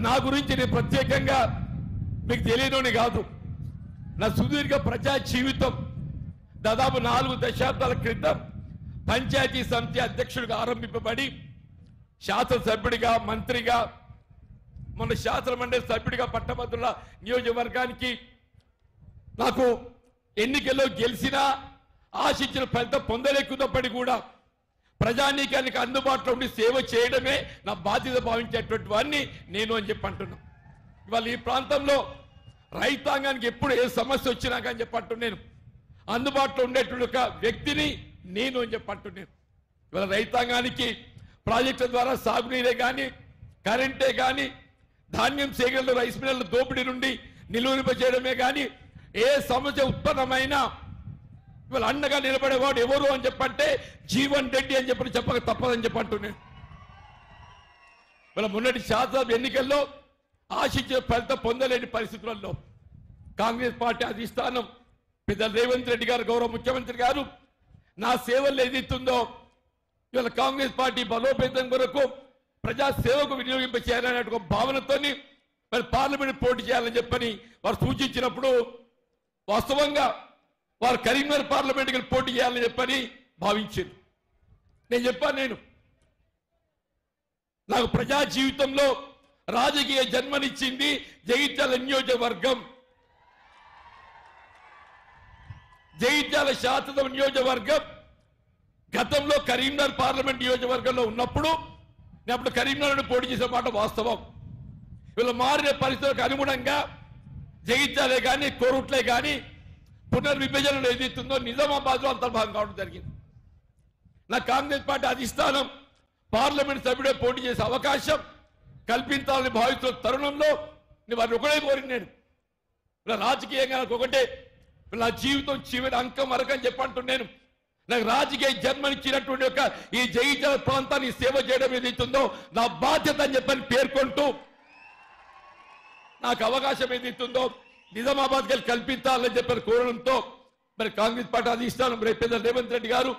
నా గురించి నేను ప్రత్యేకంగా మీకు తెలియనోని కాదు. నా సుదీర్ఘ ప్రజా జీవితం దాదాపు 4 దశాబ్దాల క్రితం పంచాయతీ సమితి అధ్యక్షుడిగా ఆరంభింపబడి శాసనసభ్యుడిగా, మంత్రిగా, మన శాసన మండలి సభ్యుడిగా పట్టభద్రుల నియోజకవర్గానికి నాకు ఎన్నికల్లో గెలిచినా ఆశించిన ఫలితం పొందలేకున్నప్పటికీ కూడా ప్రజానీకానికి అందుబాటులో ఉండి సేవ చేయడమే నా బాధ్యత భావించేటువంటి వాడిని నేను అని చెప్పి అంటున్నాను. ఇవాళ ఈ ప్రాంతంలో రైతాంగానికి ఎప్పుడు ఏ సమస్య వచ్చినా కానీ చెప్పంటున్నాను, నేను అందుబాటులో ఉండేటువంటి ఒక వ్యక్తిని నేను అని చెప్పంటున్నాను. ఇవాళ రైతాంగానికి ప్రాజెక్టుల ద్వారా సాగునీరే కానీ, కరెంటే కానీ, ధాన్యం సేకరణలో రైస్ మిల్లర్ల దోపిడీ నుండి నిలువరింపజేయడమే కానీ, ఏ సమస్య ఉత్పన్నమైనా ఇవాళ అండగా నిలబడేవాడు ఎవరు అని చెప్పంటే జీవన్ రెడ్డి అని చెప్పక తప్పదని చెప్పంటున్నాను. ఇవాళ మొన్నటి శాసనసభ ఎన్నికల్లో ఆశించిన ఫలితం పొందలేని పరిస్థితులలో కాంగ్రెస్ పార్టీ అధిష్టానం పెద్ద రేవంత్ రెడ్డి గారు, గౌరవ ముఖ్యమంత్రి గారు నా సేవలు ఏదైతుందో ఇవాళ కాంగ్రెస్ పార్టీ బలోపేతం కొరకు ప్రజా సేవకు వినియోగింపచేయాలనే ఒక భావనతోని మరి పార్లమెంట్ పోటీ చేయాలని చెప్పని వారు సూచించినప్పుడు వాస్తవంగా వారు కరీంనగర్ పార్లమెంట్కి పోటీ చేయాలని చెప్పని భావించారు. నేను చెప్పాను, నాకు ప్రజా జీవితంలో రాజకీయ జన్మనిచ్చింది జగిత్యాల నియోజకవర్గం. జగిత్యాల శాసనసభ నియోజకవర్గం గతంలో కరీంనగర్ పార్లమెంట్ నియోజకవర్గంలో ఉన్నప్పుడు నేను అప్పుడు కరీంనగర్ పోటీ చేసే మాట వాస్తవం. వీళ్ళు మారిన పరిస్థితులకు అనుగుణంగా జగిత్యాలే కానీ, కోరుట్లే కానీ పునర్విభజనలో ఏదైతుందో నిజామాబాద్లో అంతర్భాగం కావడం జరిగింది. నా కాంగ్రెస్ పార్టీ అధిష్టానం పార్లమెంట్ సభ్యుడే పోటీ చేసే అవకాశం కల్పించాలని భావిస్తున్న తరుణంలో నేను వారిని ఒకటే కోరిన, నేను ఇలా రాజకీయంగా నాకు ఒకటే, నా జీవితం చివరి అంకం వరకని చెప్పంటున్నాను. నాకు రాజకీయ జన్మనిచ్చినటువంటి ఒక ఈ జగిత్యాల ప్రాంతాన్ని సేవ చేయడం ఏదైతుందో నా బాధ్యత అని చెప్పని పేర్కొంటూ నాకు అవకాశం ఏదైతుందో నిజామాబాద్ కల్పించాలని చెప్పని కోరడంతో మరి కాంగ్రెస్ పార్టీ అధిష్టానం రేపు రేవంత్ రెడ్డి గారు